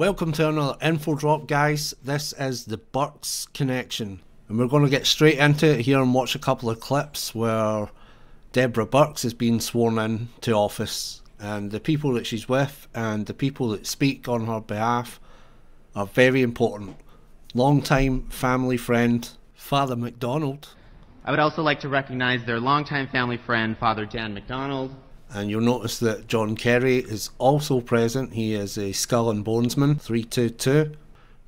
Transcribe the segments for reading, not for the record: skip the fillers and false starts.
Welcome to another info drop, guys. This is the BIRX connection, and we're going to get straight into it here and watch a couple of clips where Deborah BIRX has been sworn in to office, and the people that she's with and the people that speak on her behalf are very important. Long-time family friend Father McDonald. I would also like to recognize their longtime family friend, Father Dan McDonald. And you'll notice that John Kerry is also present. He is a Skull and Bonesman 322.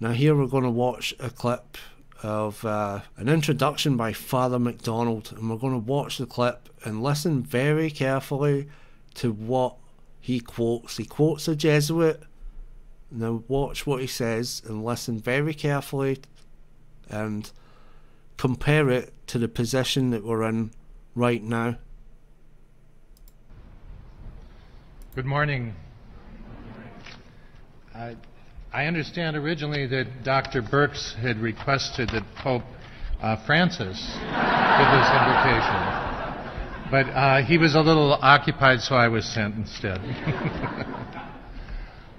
Now here we're going to watch a clip of an introduction by Father McDonald, and we're going to watch the clip and listen very carefully to what he quotes. He quotes a Jesuit. Now watch what he says and listen very carefully and compare it to the position that we're in right now. Good morning. I understand originally that Dr. BIRX had requested that Pope Francis give this invitation, but he was a little occupied, so I was sent instead.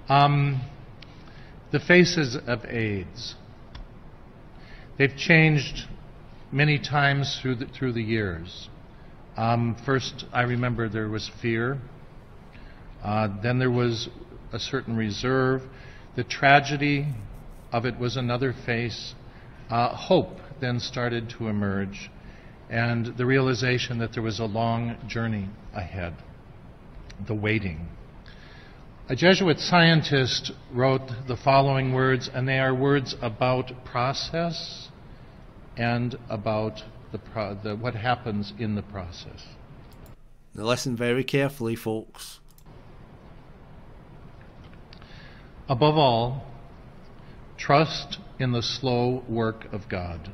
The faces of AIDS. They've changed many times through the years. First, I remember there was fear. Then there was a certain reserve. The tragedy of it was another face. Hope then started to emerge, and the realization that there was a long journey ahead, the waiting. A Jesuit scientist wrote the following words, and they are words about process and about what happens in the process. Now listen very carefully, folks. Above all, trust in the slow work of God.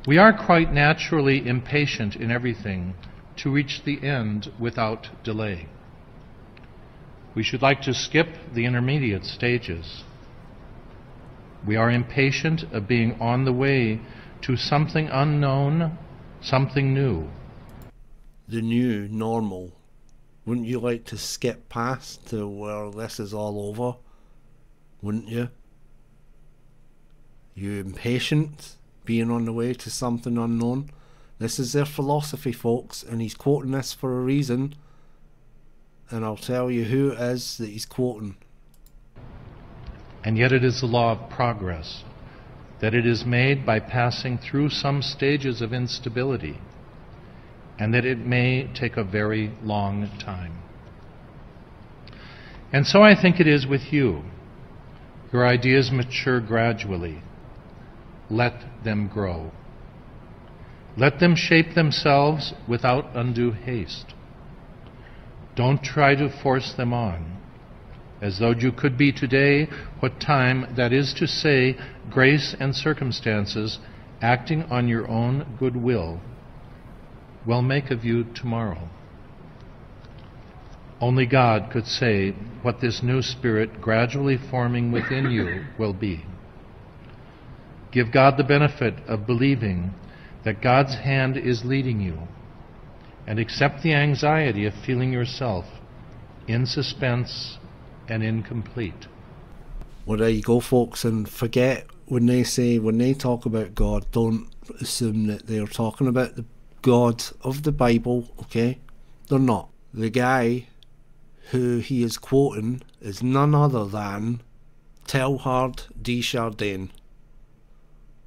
We are quite naturally impatient in everything to reach the end without delay. We should like to skip the intermediate stages. We are impatient of being on the way to something unknown, something new. The new normal. Wouldn't you like to skip past to where this is all over? Wouldn't you? You impatient, being on the way to something unknown? This is their philosophy, folks, and he's quoting this for a reason. And I'll tell you who it is that he's quoting. And yet it is the law of progress, that it is made by passing through some stages of instability, and that it may take a very long time. And so I think it is with you. Your ideas mature gradually. Let them grow. Let them shape themselves without undue haste. Don't try to force them on, as though you could be today what time, that is to say, grace and circumstances, acting on your own good will make of you tomorrow. Only God could say what this new spirit gradually forming within you will be. Give God the benefit of believing that God's hand is leading you, and accept the anxiety of feeling yourself in suspense and incomplete. Well, there you go, folks, and forget when they talk about God, don't assume that they're talking about the God of the Bible, okay? They're not. The guy who he is quoting is none other than Teilhard de Chardin.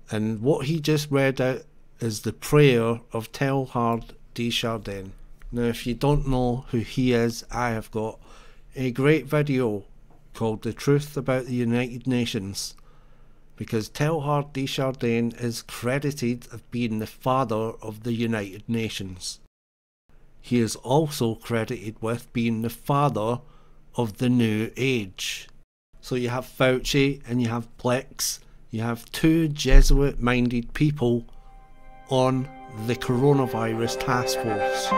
And what he just read out is the prayer of Teilhard de Chardin. Now, if you don't know who he is, I have got a great video called The Truth About the United Nations, because Teilhard de Chardin is credited of being the father of the United Nations. He is also credited with being the father of the New Age. So you have Fauci and you have BIRX. You have two Jesuit-minded people on the coronavirus task force.